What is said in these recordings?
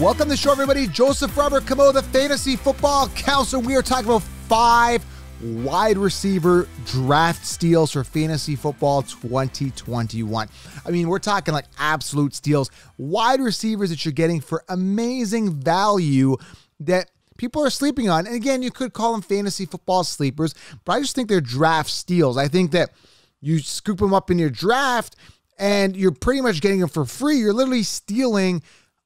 Welcome to the show, everybody. Joseph Robert Camo, the fantasy football counselor. We are talking about 5 wide receiver draft steals for fantasy football 2021. I mean, we're talking like absolute steals. Wide receivers that you're getting for amazing value that people are sleeping on. And again, you could call them fantasy football sleepers, but I just think they're draft steals. I think that you scoop them up in your draft and you're pretty much getting them for free. You're literally stealing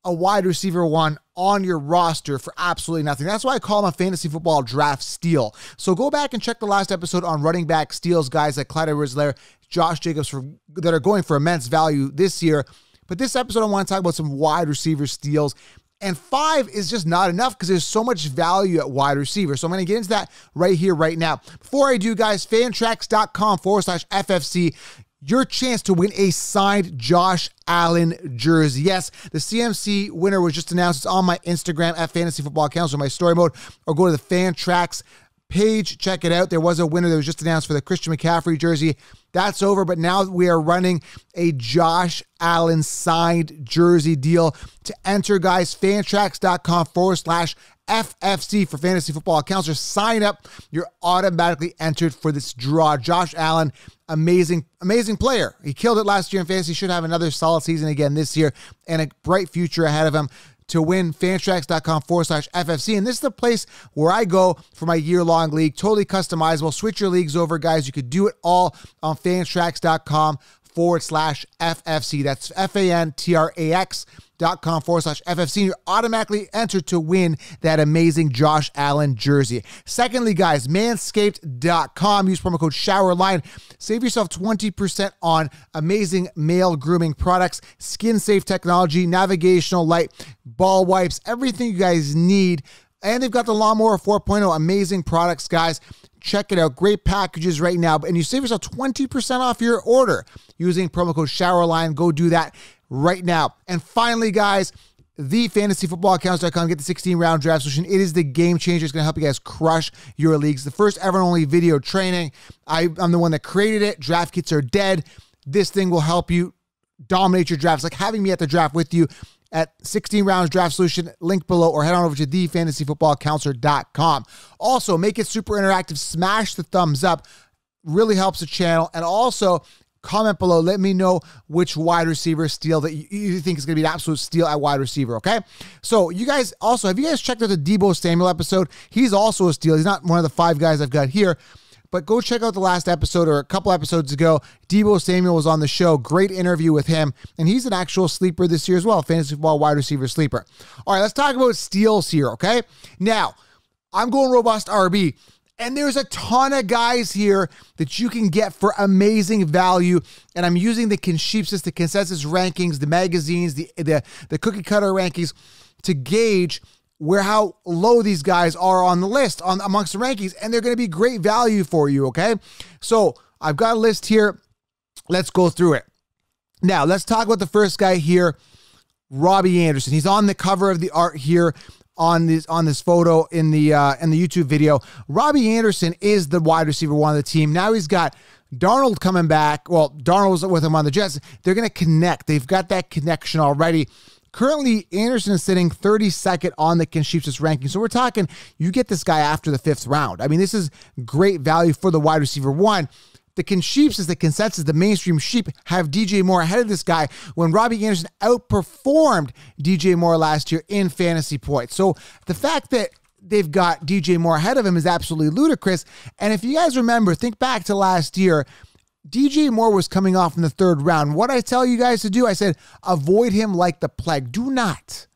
a wide receiver one on your roster for absolutely nothing. That's why I call them a fantasy football draft steal. So go back and check the last episode on running back steals, guys like Clyde Edwards-Helaire, Josh Jacobs that are going for immense value this year. But this episode, I want to talk about some wide receiver steals. And 5 is just not enough because there's so much value at wide receiver. So I'm going to get into that right here, right now. Before I do, guys, fantrax.com/FFC. Your chance to win a signed Josh Allen jersey. Yes, the CMC winner was just announced. It's on my Instagram at Fantasy Football Counselor, my story mode, or go to the Fantrax page. Check it out. There was a winner that was just announced for the Christian McCaffrey jersey. That's over, but now we are running a Josh Allen signed jersey deal. To enter, guys, fantrax.com/FFC for Fantasy Football Counselor. Sign up. You're automatically entered for this draw. Josh Allen, amazing player. He killed it last year in fantasy. Should have another solid season again this year and a bright future ahead of him. To win, fantrax.com/FFC. And this is the place where I go for my year-long league. Totally customizable. Switch your leagues over, guys. You could do it all on fantrax.com/FFC. That's fantrax.com/FFC. You're automatically entered to win that amazing Josh Allen jersey. Secondly, guys, manscaped.com. Use promo code SHOWERLINE. Save yourself 20% on amazing male grooming products, skin-safe technology, navigational light, ball wipes, everything you guys need. And they've got the Lawnmower 4.0. Amazing products, guys. Check it out. Great packages right now. And you save yourself 20% off your order using promo code SHOWERLINE. Go do that right now. And finally, guys, thefantasyfootballaccounts.com. Get the 16-round draft solution. It is the game changer. It's going to help you guys crush your leagues. The first ever and only video training. I'm the one that created it. Draft kits are dead. This thing will help you dominate your drafts. Like having me at the draft with you at 16 rounds draft solution, link below, or head on over to thefantasyfootballcounselor.com. Also, make it super interactive. Smash the thumbs up. Really helps the channel. And also, comment below. Let me know which wide receiver steal that you think is going to be an absolute steal at wide receiver, okay? So, you guys also, have you guys checked out the Debo Samuel episode? He's also a steal. He's not one of the 5 guys I've got here. But go check out the last episode or a couple episodes ago. Debo Samuel was on the show. Great interview with him. And he's an actual sleeper this year as well. Fantasy football wide receiver sleeper. All right, let's talk about steals here, okay? Now, I'm going robust RB. And there's a ton of guys here that you can get for amazing value. And I'm using the Consensus, the consensus rankings, the magazines, the cookie cutter rankings to gauge how low these guys are on the list amongst the rankings, and they're going to be great value for you, okay? So I've got a list here. Let's go through it. Now, let's talk about the first guy here, Robbie Anderson. He's on the cover of the art here on this photo in the YouTube video. Robbie Anderson is the wide receiver one of the team. Now he's got Darnold coming back. Well, Darnold was with him on the Jets. They're going to connect. They've got that connection already. Currently, Anderson is sitting 32nd on the Consensus ranking. So we're talking, you get this guy after the 5th round. I mean, this is great value for the wide receiver one. The Consensus, the mainstream sheep, have DJ Moore ahead of this guy when Robbie Anderson outperformed DJ Moore last year in fantasy points. So the fact that they've got DJ Moore ahead of him is absolutely ludicrous. And if you guys remember, think back to last year, DJ Moore was coming off in the 3rd round. What I tell you guys to do, I said, avoid him like the plague. Do not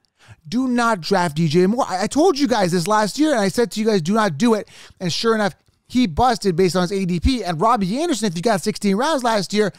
draft DJ Moore. I told you guys this last year, and I said to you guys, do not do it. And sure enough, he busted based on his ADP. And Robbie Anderson, if you got 16 rounds last year,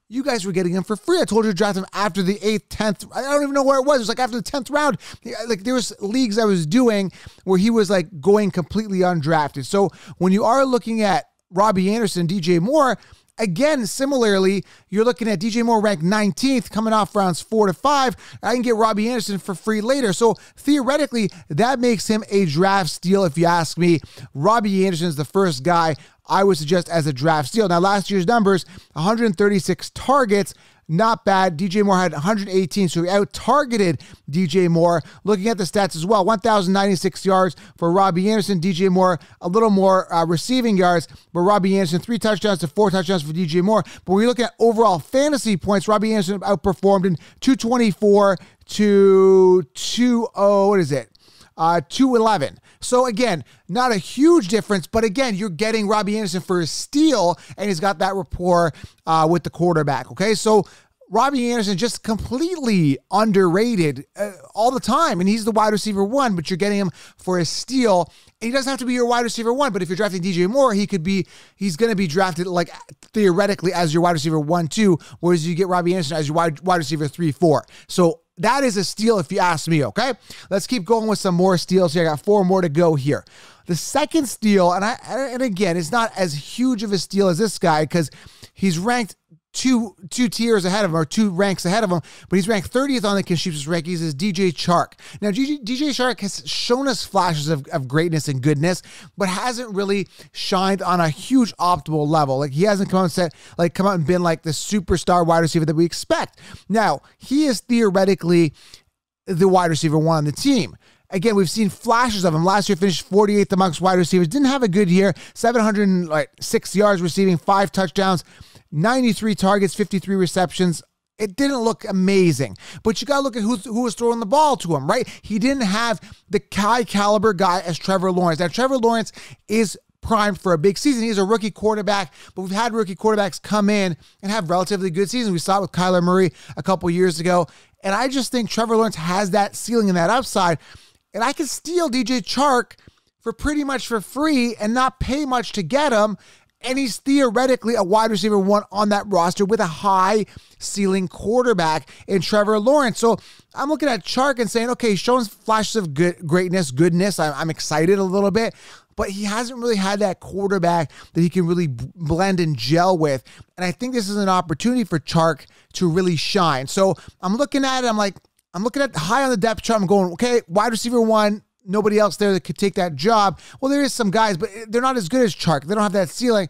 you guys were getting him for free. I told you to draft him after the 8th, 10th. I don't even know where it was. It was like after the 10th round. Like there was leagues I was doing where he was like going completely undrafted. So when you are looking at Robbie Anderson, DJ Moore, Again, similarly, you're looking at DJ Moore ranked 19th, coming off rounds 4 to 5. I can get Robbie Anderson for free later. So theoretically, that makes him a draft steal if you ask me. Robbie Anderson is the first guy I would suggest as a draft steal. Now, last year's numbers, 136 targets, not bad. DJ Moore had 118, so he out-targeted DJ Moore. Looking at the stats as well, 1,096 yards for Robbie Anderson. DJ Moore, a little more receiving yards, but Robbie Anderson, 3 touchdowns to 4 touchdowns for DJ Moore. But when you look at overall fantasy points, Robbie Anderson outperformed in 224 to 211. So again, not a huge difference, but again, you're getting Robbie Anderson for a steal, and he's got that rapport with the quarterback, okay? So Robbie Anderson just completely underrated all the time, and he's the wide receiver 1, but you're getting him for a steal. And he doesn't have to be your wide receiver 1, but if you're drafting DJ Moore, he's going to be drafted like theoretically as your wide receiver 1, 2, whereas you get Robbie Anderson as your wide receiver 3, 4. So that is a steal if you ask me, okay? Let's keep going with some more steals here. I got 4 more to go here. The second steal, and again, it's not as huge of a steal as this guy because he's ranked two tiers ahead of him, or 2 ranks ahead of him, but he's ranked 30th on the consensus rankings is DJ Chark. Now, DJ Chark has shown us flashes of greatness and goodness, but hasn't really shined on a huge optimal level. Like, he hasn't come out and been like the superstar wide receiver that we expect. Now, he is theoretically the wide receiver 1 on the team. Again, we've seen flashes of him. Last year, finished 48th amongst wide receivers. Didn't have a good year. 706 yards receiving, 5 touchdowns, 93 targets, 53 receptions. It didn't look amazing, but you got to look at who was throwing the ball to him, right? He didn't have the high caliber guy as Trevor Lawrence. Now, Trevor Lawrence is primed for a big season. He's a rookie quarterback, but we've had rookie quarterbacks come in and have relatively good seasons. We saw it with Kyler Murray a couple years ago, and I just think Trevor Lawrence has that ceiling and that upside, and I can steal DJ Chark for pretty much for free and not pay much to get him. And he's theoretically a wide receiver 1 on that roster with a high ceiling quarterback in Trevor Lawrence. So I'm looking at Chark and saying, okay, he's showing flashes of goodness. I'm excited a little bit, but he hasn't really had that quarterback that he can really blend and gel with. And I think this is an opportunity for Chark to really shine. So I'm looking at it. I'm looking at high on the depth chart. I'm going, okay, wide receiver 1, nobody else there that could take that job. Well, there is some guys, but they're not as good as Chark. They don't have that ceiling.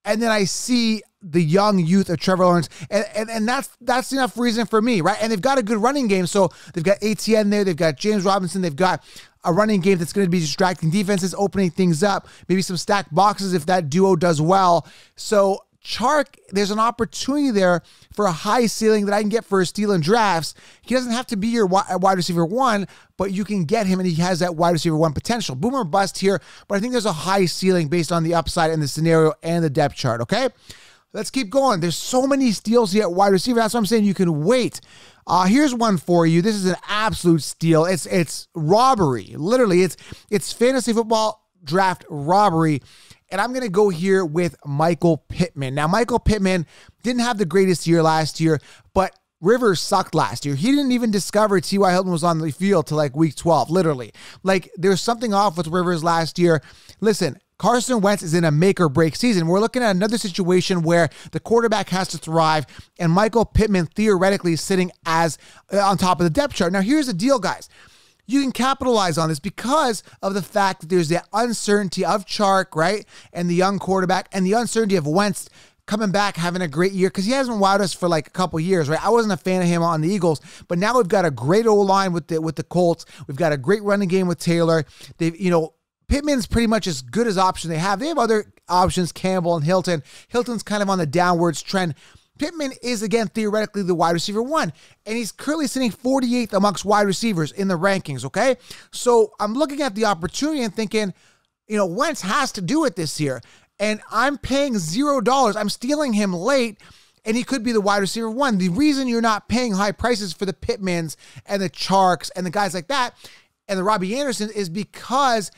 And then I see the young youth of Trevor Lawrence, and that's enough reason for me, right? And they've got a good running game. So they've got ATN there. They've got James Robinson. They've got a running game that's going to be distracting defenses, opening things up, maybe some stacked boxes if that duo does well. So Chark, there's an opportunity there for a high ceiling that I can get for a steal in drafts. He doesn't have to be your wide receiver 1, but you can get him, and he has that wide receiver 1 potential. Boom or bust here, but I think there's a high ceiling based on the upside and the scenario and the depth chart, okay? Let's keep going. There's so many steals here at wide receiver. That's what I'm saying. You can wait. Here's one for you. This is an absolute steal. It's robbery. Literally, it's fantasy football draft robbery. And I'm going to go here with Michael Pittman. Now, Michael Pittman didn't have the greatest year last year, but Rivers sucked last year. He didn't even discover T.Y. Hilton was on the field till like week 12, literally. Like, there's something off with Rivers last year. Listen, Carson Wentz is in a make or break season. We're looking at another situation where the quarterback has to thrive, and Michael Pittman theoretically is sitting as on top of the depth chart. Now, here's the deal, guys. You can capitalize on this because of the fact that there's the uncertainty of Chark, right? And the young quarterback, and the uncertainty of Wentz coming back, having a great year, because he hasn't wowed us for like a couple years, right? I wasn't a fan of him on the Eagles, but now we've got a great O-line with the Colts. We've got a great running game with Taylor. Pittman's pretty much as good as option they have. They have other options, Campbell and Hilton. Hilton's kind of on the downwards trend. Pittman is, again, theoretically the wide receiver 1, and he's currently sitting 48th amongst wide receivers in the rankings, okay? So I'm looking at the opportunity and thinking, Wentz has to do it this year, and I'm paying $0. I'm stealing him late, and he could be the wide receiver 1. The reason you're not paying high prices for the Pittmans and the Charks and the guys like that and the Robbie Anderson is because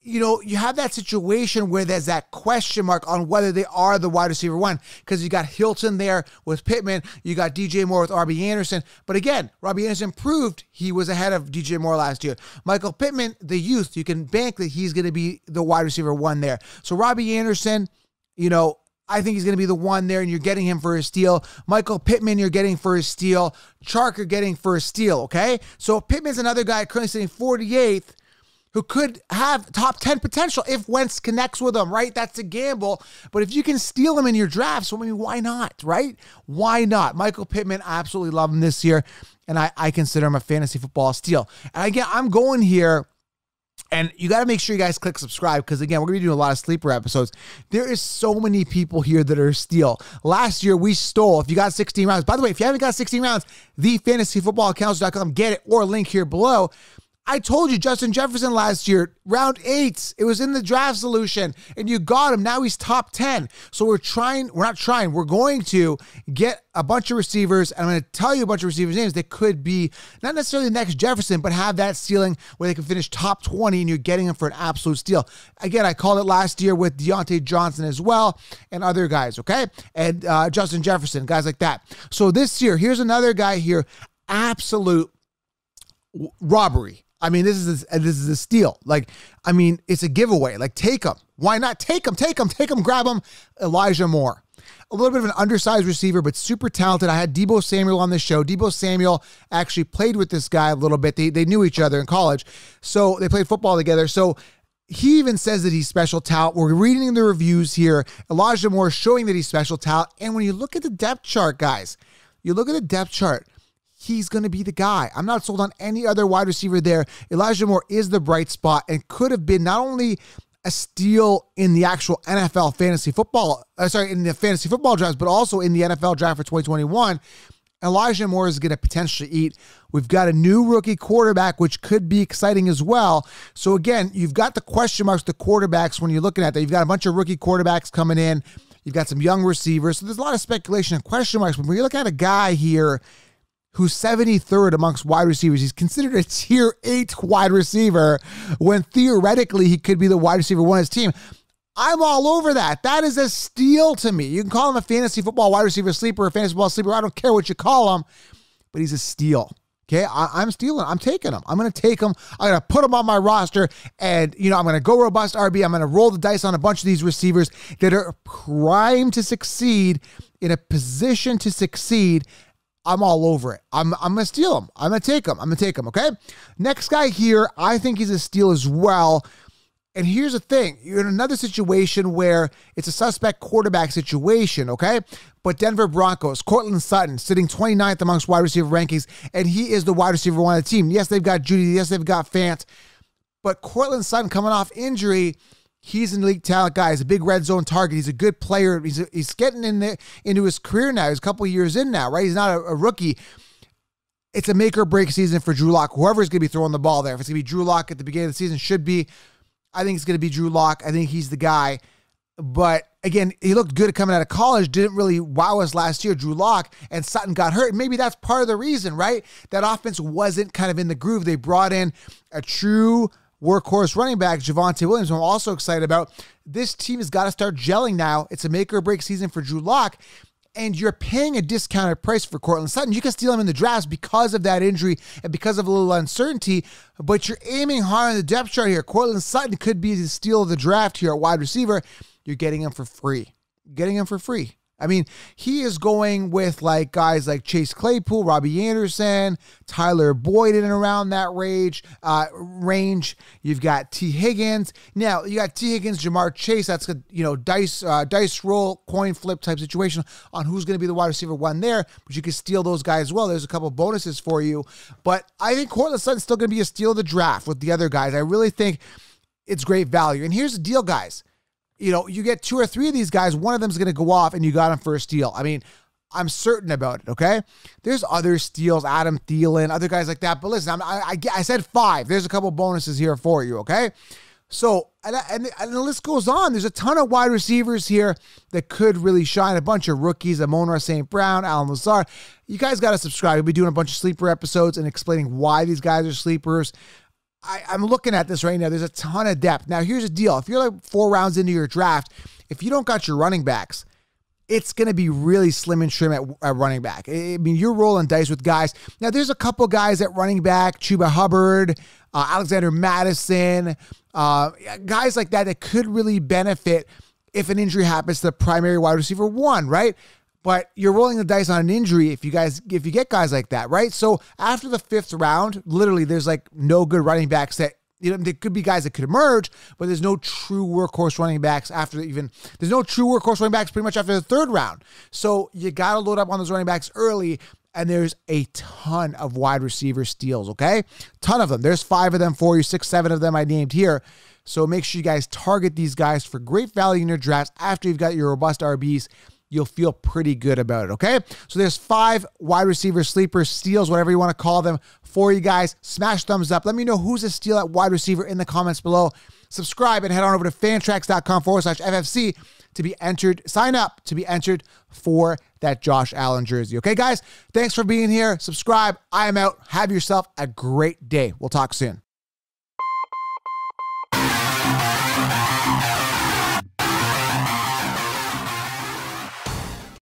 you have that situation where there's that question mark on whether they are the wide receiver 1, because you got Hilton there with Pittman, you got DJ Moore with Robbie Anderson. But again, Robbie Anderson proved he was ahead of DJ Moore last year. Michael Pittman, the youth, you can bank that he's going to be the wide receiver 1 there. So Robbie Anderson, I think he's going to be the one there, and you're getting him for a steal. Michael Pittman, you're getting for a steal. Chark, you're getting for a steal, okay? So Pittman's another guy currently sitting 48th who could have top 10 potential if Wentz connects with him, right? That's a gamble. But if you can steal him in your drafts, well, I mean, why not, right? Why not? Michael Pittman, I absolutely love him this year, and I consider him a fantasy football steal. And again, I'm going here, and you got to make sure you guys click subscribe because, again, we're going to be doing a lot of sleeper episodes. There is so many people here that are a steal. Last year, we stole, if you got 16 rounds. By the way, if you haven't got 16 rounds, thefantasyfootballaccounts.com, get it, or link here below. I told you Justin Jefferson last year, round 8, it was in the draft solution, and you got him. Now he's top 10. So we're going to get a bunch of receivers, and I'm going to tell you a bunch of receivers' names that could be not necessarily the next Jefferson, but have that ceiling where they can finish top 20, and you're getting them for an absolute steal. Again, I called it last year with Deontay Johnson as well, and other guys, okay? And Justin Jefferson, guys like that. So this year, here's another guy here, absolute robbery. I mean, this is a steal. Like, I mean, it's a giveaway. Like, take him. Why not? Take him, grab him. Elijah Moore. A little bit of an undersized receiver, but super talented. I had Debo Samuel on this show. Debo Samuel actually played with this guy a little bit. They knew each other in college, so they played football together. So he even says that he's special talent. We're reading the reviews here. Elijah Moore showing that he's special talent. And when you look at the depth chart, guys, he's going to be the guy. I'm not sold on any other wide receiver there. Elijah Moore is the bright spot and could have been not only a steal in the actual NFL fantasy football, in the fantasy football drafts, but also in the NFL draft for 2021. Elijah Moore is going to potentially eat. We've got a new rookie quarterback, which could be exciting as well. So again, you've got the question marks, the quarterbacks when you're looking at that. You've got a bunch of rookie quarterbacks coming in. You've got some young receivers. So there's a lot of speculation and question marks. But when you look at a guy here who's 73rd amongst wide receivers, he's considered a tier 8 wide receiver when theoretically he could be the wide receiver one of his team. I'm all over that. That is a steal to me. You can call him a fantasy football wide receiver sleeper, a fantasy football sleeper. I don't care what you call him, but he's a steal. Okay, I'm stealing. I'm taking him. I'm going to take him. I'm going to put him on my roster, and I'm going to go robust RB. I'm going to roll the dice on a bunch of these receivers that are primed to succeed, in a position to succeed. I'm all over it. I'm going to steal him. I'm going to take him. Okay. Next guy here, I think he's a steal as well. And here's the thing. You're in another situation where it's a suspect quarterback situation. Okay. But Denver Broncos, Cortland Sutton sitting 29th amongst wide receiver rankings. And he is the wide receiver one of the team. Yes, they've got Judy. Yes, they've got Fant. But Cortland Sutton coming off injury, he's an elite talent guy. He's a big red zone target. He's a good player. He's getting into his career now. He's a couple of years in now, right? He's not a rookie. It's a make or break season for Drew Lock. Whoever's going to be throwing the ball there. If it's going to be Drew Lock at the beginning of the season, should be. I think it's going to be Drew Lock. I think he's the guy. But again, he looked good coming out of college. Didn't really wow us last year, Drew Lock, and Sutton got hurt. Maybe that's part of the reason, right? That offense wasn't kind of in the groove. They brought in a true workhorse running back, Javonte Williams, who I'm also excited about. This team has got to start gelling now. It's a make or break season for Drew Lock, and you're paying a discounted price for Cortland Sutton. You can steal him in the drafts because of that injury and because of a little uncertainty, but you're aiming high on the depth chart here. Cortland Sutton could be the steal of the draft here at wide receiver. You're getting him for free. I mean, he is going with like guys like Chase Claypool, Robbie Anderson, Tyler Boyd in and around that range. You've got T. Higgins. Now, you got T. Higgins, Jamar Chase. That's a dice roll, coin flip type situation on who's going to be the wide receiver one there. But you can steal those guys as well. There's a couple bonuses for you. But I think Cortland Sutton's still going to be a steal of the draft with the other guys. I really think it's great value. And here's the deal, guys. You get 2 or 3 of these guys, one of them is going to go off and you got him for a steal. I mean, I'm certain about it, okay? There's other steals, Adam Thielen, other guys like that. But listen, I said 5. There's a couple bonuses here for you, okay? So, and the list goes on. There's a ton of wide receivers here that could really shine. A bunch of rookies, Amon-Ra St. Brown, Alan Lazard. You guys got to subscribe. We'll be doing a bunch of sleeper episodes and explaining why these guys are sleepers. I'm looking at this right now. There's a ton of depth. Now, here's the deal. If you're like 4 rounds into your draft, if you don't got your running backs, it's going to be really slim and trim at running back. I mean, you're rolling dice with guys. Now, there's a couple guys at running back, Chuba Hubbard, Alexander Madison, guys like that could really benefit if an injury happens to the primary wide receiver 1, right? But you're rolling the dice on an injury if you get guys like that, right? So after the 5th round, literally there's like no good running backs that, there could be guys that could emerge, but there's no true workhorse running backs there's no true workhorse running backs pretty much after the 3rd round. So you got to load up on those running backs early, and there's a ton of wide receiver steals, okay? Ton of them. There's 5 of them for you, 6, 7 of them I named here. So make sure you guys target these guys for great value in your drafts. After you've got your robust RBs, you'll feel pretty good about it, okay? So there's 5 wide receiver sleepers, steals, whatever you want to call them for you guys. Smash thumbs up. Let me know who's a steal at wide receiver in the comments below. Subscribe and head on over to fantrax.com/FFC to be entered. Sign up to be entered for that Josh Allen jersey. Okay, guys? Thanks for being here. Subscribe. I am out. Have yourself a great day. We'll talk soon.